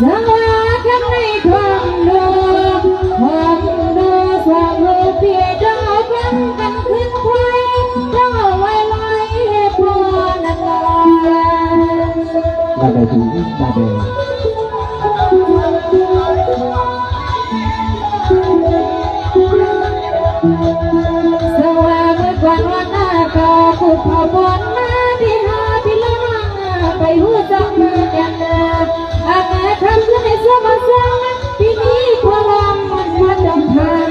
สวัสดีในทางโลกความโลกความโลภเพียดากันขึ้นไว้เราไว้ไว้พอนันมาได้ถึงมาได้สวัสดีวันวันนาคาผู้พบนมาที่หาที่ละไปหูจักมือกันอาแม่ทำให้สมสังที่มีความมันมาจำทาน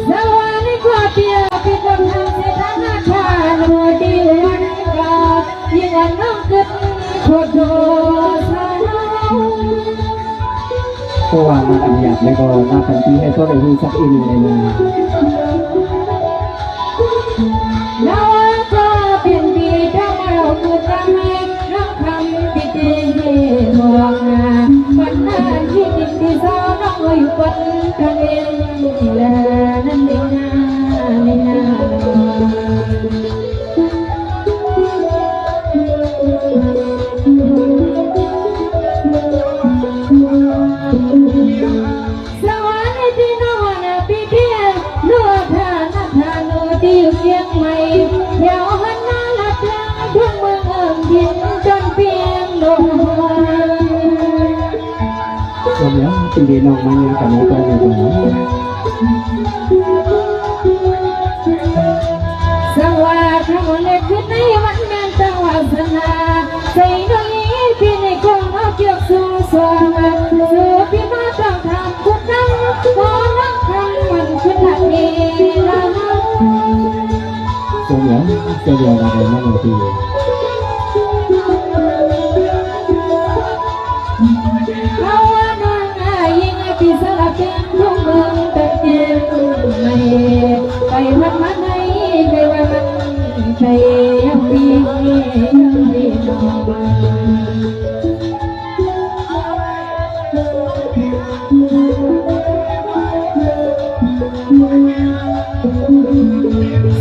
สวัสดีกว่าเปียพี่คนทำเสียทั้งอาคารโมดีวันกายิ่งวันน้องเกิดโคตรโดสก็ว่ามาทำหยาบแล้วก็มาทันทีให้ตัวเองสักอินเลยนะแล้วก็เป็นดีถ้าเราพูดกันให้รักคำที่ดีมองวันนั้นที่ดินที่สาวน้อยปันกันเองและนั่นเองนี่นะสวัสดีน้องนะพี่เดียนัวทานทานโนดีเพียงไม่เที่ยวหันหน้าลัดลาทุ่งเมืองดินจนเพียงลงก็แล้วเป็นดีน้องมันยังกับน้องตัวอยู่ตรงนี้สังวาทำเล็กขึ้นในวันงานสังวาสนาใส่ดวงนี้พี่ในกองเอาเกี่ยวสู่สวงสู่พี่มาต้องทำคุณนั่งขอรักคำมันขึ้นหักเองละก็แล้วจะเรียนอะไรมาหนึ่งปีเขาว่าน้องยิ่งพี่สลับเป็นทุ่งเมืองแต่เพียงไม่ไปวันมันให้ไปวันมันใช่ยังพี่ยังพี่น้อง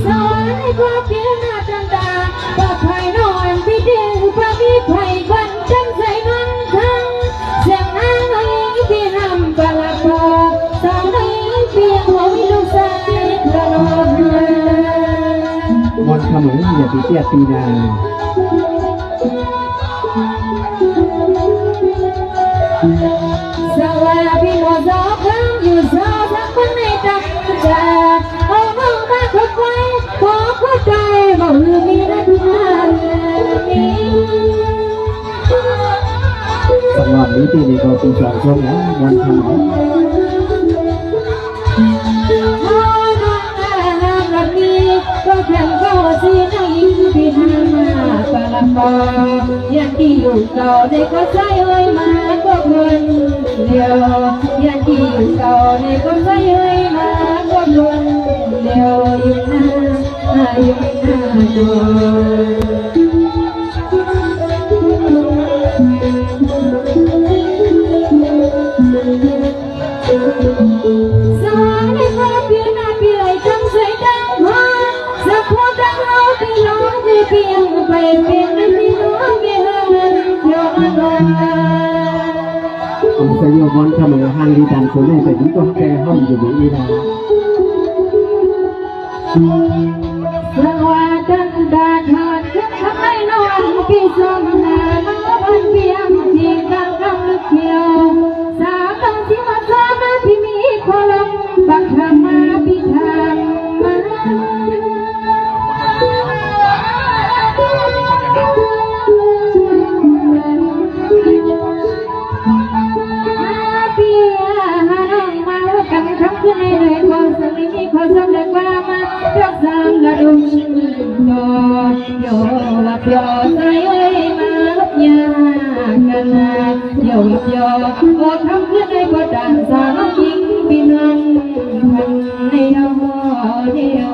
สวัสดีครับเพียงหน้าจันตาปากไผ่นอนพี่เดียวพระพี่ไผ่วันจันใส่นอนทั้งเสียงอ้างเองพี่นำปลาปอสาวน้อยเพียงหัววิลูกชายกระนองมันขมืออย่าปีเตี้ยปีนาสวัสดีพี่น้องสาวครั้งอยู่สาวทั้งคนในจักรจาเอาน้องมาขอไว้ขอเข้าใจบ่ลืมมีรักงานนี้สำหรับนี้ปีนี้ก็เป็นช่วงช่วงนะวันทำก็แข่งก็สิในที่ทำมาปลาปอยันที่อยู่เก่าได้ก็ใส่เอ้ยมาก็เงินเดียวยันที่อยู่เก่าได้ก็ใส่เอ้ยมาก็เงินเดียวอยู่หน้าตัวสวัสดีครับพี่นาพี่ไอ้จังใส่ดังฮะสักคนดังเอาพี่น้องที่เพียงไปเป็นพี่น้องไม่เหินย้อนลงผมจะโยกวันขมือห้างดีดันคนได้แต่ที่ต้องแก้ห้องอยู่ดีนะสวัสดีดาทอดทำให้นอนพี่สมนามาบันเพียงที่ดังคำลึกเที่ยวสาวต้องที่มาซ้อมพี่มีคนลงบักคำมาพี่ทำมาพี่หาน้องมาว่ากันคำขึ้นในเลยความสมิมีความสำเร็จว่ามารักษาละดุมโยว่าเพียวใจเอ้ยมาลับยากันโยโอ้ทำขึ้นในกว่าด่านสาวน้องหญิงพี่น้องพันในดาวเดียว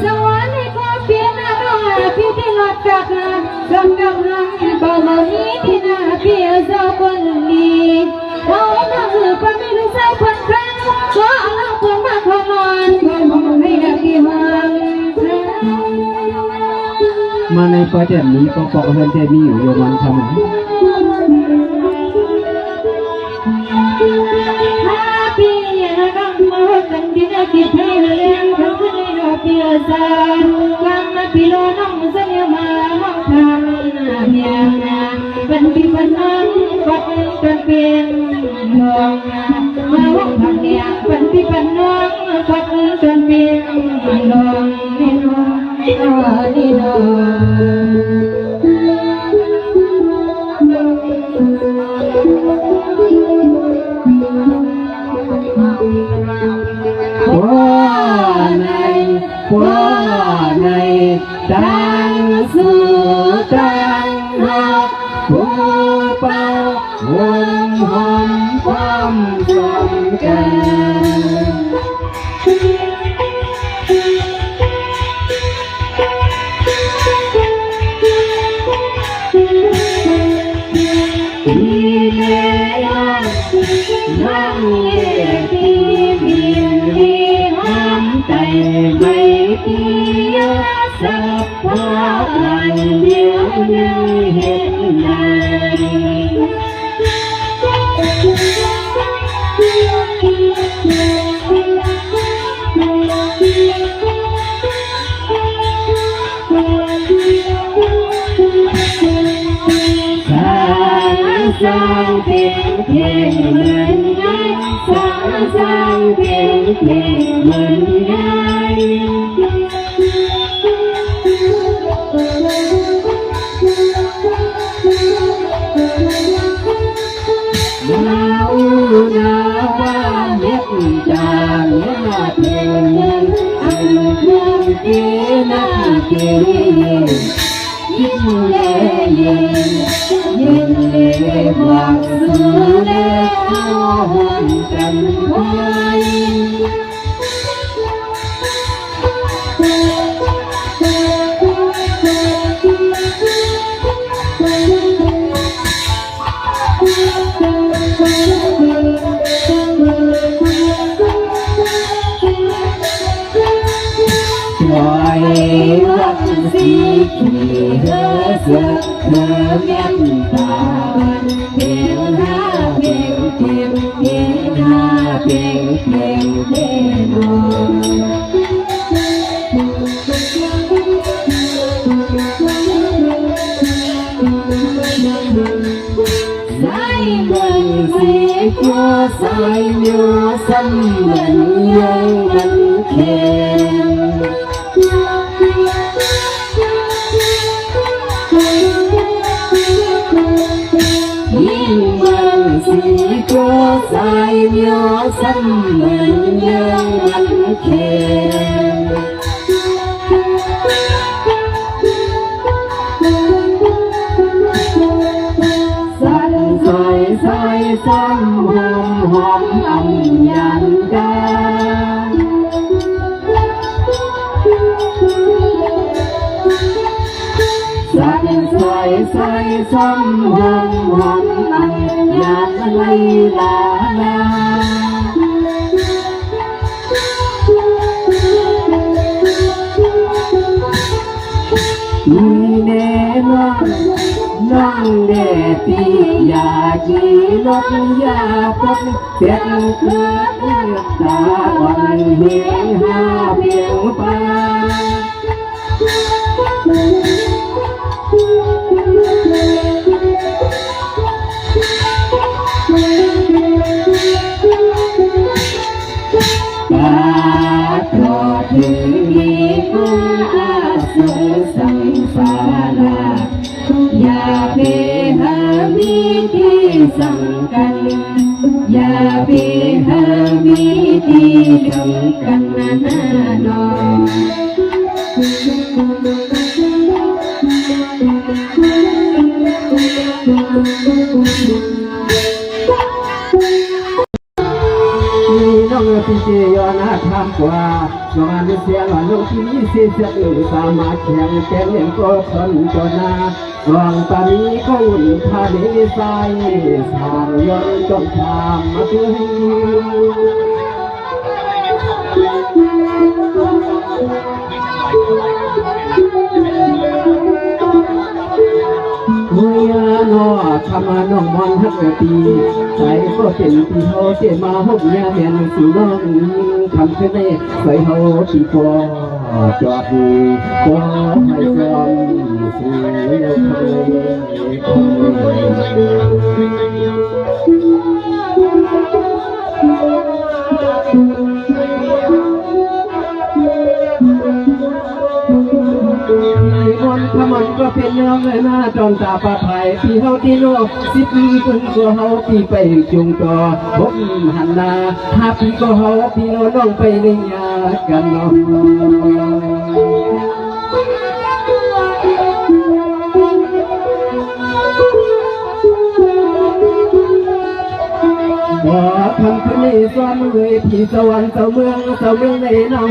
สวัสดีครับพี่น้องพี่ที่รักกัน สำนักหันบ่มามีที่หน้าเพียเจ้าคนดีเอาหน้าคือคนไม่รู้ใส่คนครั้งก็เอาหน้าคนมาขโมยคนมองให้ดักที่ห้างมาในประเด็นนี้ก็ปอกเฮือนเทมีอยู่โยมันทำไมปีนะกังมากันดินกิเพลเลี้ยงทั้งในดอกเบี้ยซากังมาพิโลน้องสัญญามาห้องทำนาเมียนาเป็นปีเป็นน้ำปัดกันเป็นลองนามาห้องทำเนียเป็นปีเป็นน้ำปัดกันเป็นลองนี่น้องนี่น้องหัวในดังสู่ดังหักผู้เป่าวนหอมความสำคัญนั่งเล่นที่มีห้ามใจไม่เที่ยวสักพักวันเดียวยังเห็นใจสร้างเพลงเพลงเหมือนไงสร้างเพลงเพลงเหมือนไงนาว่าเม็ดจางเพลงอันเครื่องที่นักเกี่ยวยิ้มเล่เย็นยิ้มเล่บอกสู้เล่เข้าห้องกันไว้รักสีขี้เหือเสือเธอเมียนตาเพียงหาเพียงเพียงเพียงหาเพียงเพียงเพียงโสายเงินสีกัวสายเนื้อซ้ำเหมือนยังมันเค็มยิ่งมันสีกัวสายเนื้อซ้ำเหมือนยังมันเค็มใส่ซ้ำหอมหอมอ่ำยันกันสั่นใส่ซ้ำหอมหอมอ่ำยันไล่ลาลามีแน่นอนน้องเด็ดที่อยากขี่รถยาพบเสียงเกิดเลือดตาอ่อนเหียงหาเพียงปาปาตรอถึงมีกุณอาสงสังสาราอย่าไปหามีที่สำคัญอย่าไปหามีที่สำคัญนาดอกน้องพี่เจียนาทำกว่าน้องอันเสียหล่อนลูกที่มีเสียอื่นสามารถแข่งแก่เล่นก็คนจนาส วางตานี้ก็อุ่นทะเลทรายสางย้อนจนทามมาถึงเมื่อนอทำมาน้องมอนฮักปีใจก็เป็นปีเขาเสียมาหกยาเมียนสู่น้องคำขึ้นในใส่เขาปีกอจอดก็ให้ยอมสู่ทะเลคนขมันก็เป็นเรื่องเลยนะจอมตาปาไผ่ที่เฮาที่โลก10 ปีคนก็เฮาที่ไปจุงต่อผมหันหน้า5 ปีก็เฮาพี่น้องไปในยากันเนาะบ่ทำขึ้นในซ้อนเลยที่สวรรค์เจ้าเมืองในเนา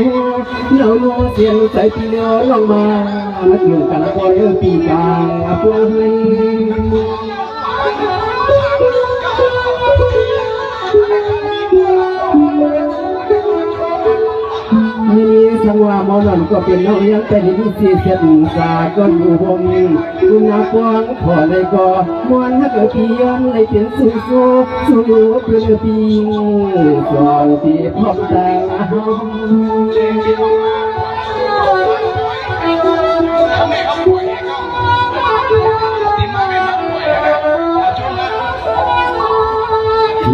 โนเสียงใจพี่น้องลงมาเกี่ยวกันปล่อยปีกลางปล่อยนี่สังว่าหมอนั่นก็เป็นน้องยังเป็นที่เสียนสาก็อยู่วงคุณนาปวงขอเลยก็มวนฮักปีย้อนเลยเป็นสู้เพื่อนปีสองที่พบแต่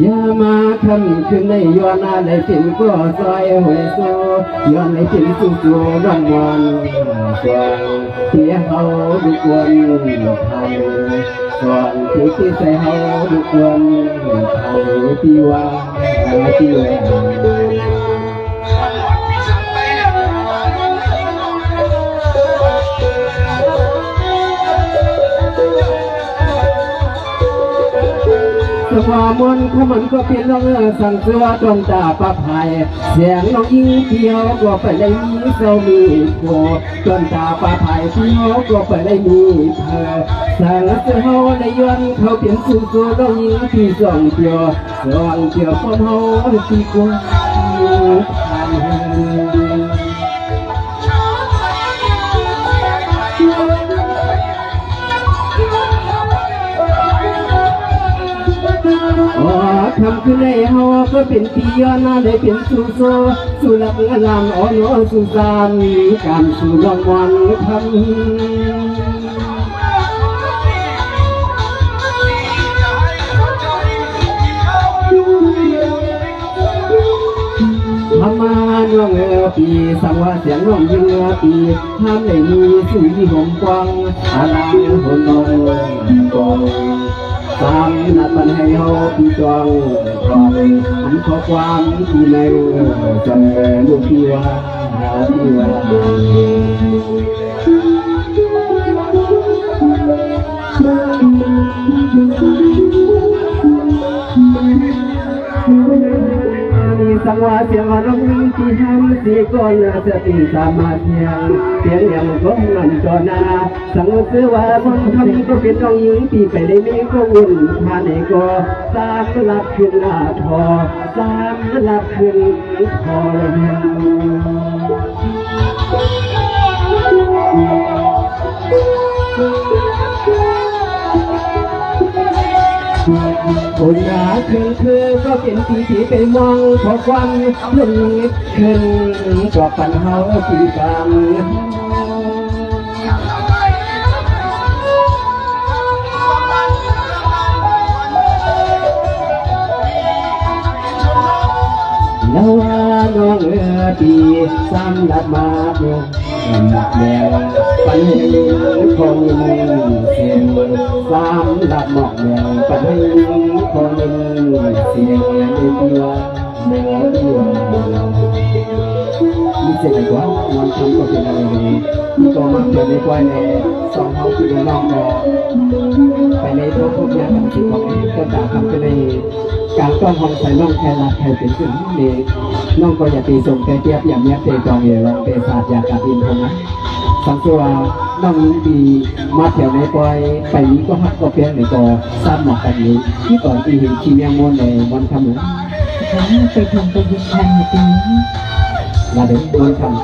อย่ามาคำขึ้นในย้อนอะไรเป็นก็ซอยหวยโซย้อนในเป็นสู้รางวัลส่วนที่เขาดุกวนทำส่วนที่ใส่เขาดุกวนทำที่ว่าที่ว่าสความนขมันก็เป็นน้องสั่งเสือจนตาปะไผ่เสียงน้องยิงเที่ยวก็ไปได้มีเศร้ามีโกจนตาปะไผ่เที่ยวก็ไปได้มีเธอสั่งเสือเฮาในย้อนเขาเป็นสู้น้องยิงที่ส่องเที่ยวพร้อมเฮาที่กวนทำขึ้นในเฮาก็เป็นปีย้อนได้เป็นสู่หลักลำอ่อนสู่สามการสู่รางวัลทำมาน้องปีสังว่าเสียงน้องยิงปีทำได้มีสิ่งที่หอมกว้างอาลางหัวน้องกองสามนับปันให้เฮาพี่จองความอันขอความที่ในจนลูกที่ว่าสังวาเสียงร้องที่ทำเสียก่อนจะติดตามมาเพียงอย่างของมันจอนาสังเสือว่าคนทำก็เป็นน้องหญิงที่ไปได้ไม่ก็วุ่นทานเอกสามลับขึ้นหน้าทอสามลับขึ้นทอคนหนาคือก็เป็นปีที่ไปมองขอความลุ่นขึ้นก็ปันเฮาปีกลางแล้วว่าน้องปีสามลัดมาหนักแดงปันคนเสียงสามลัดหมอกแดงปันคนเสียงในตัวเนื้อ มีเจริญกว่าวันทำก็เป็นอะไรเลยก็มาเจอในก้อยในสองเขาคือน้องก็ไปในท้องทุ่งยากันสิของก็ด่าคำไปในการต้อนห้องใส่น้องแคร์ลาแคร์เป็นสิ่งนี้น้องก็อย่าตีส่งแกเจี๊ยบอย่างเนี้ยเตจองเอ๋ลองเตศาสตร์อยากกาดินผมนะสังตัวน้องดีมาแถวในก้อยไปนี้ก็ฮักก็เพียงในก็ทราบหมอกกันนี้ที่ก่อนที่เห็นชีเมียงมวนในวันคำหนึ่ง ไปทำตัวยิงทันปีนี้ là đến đôi phần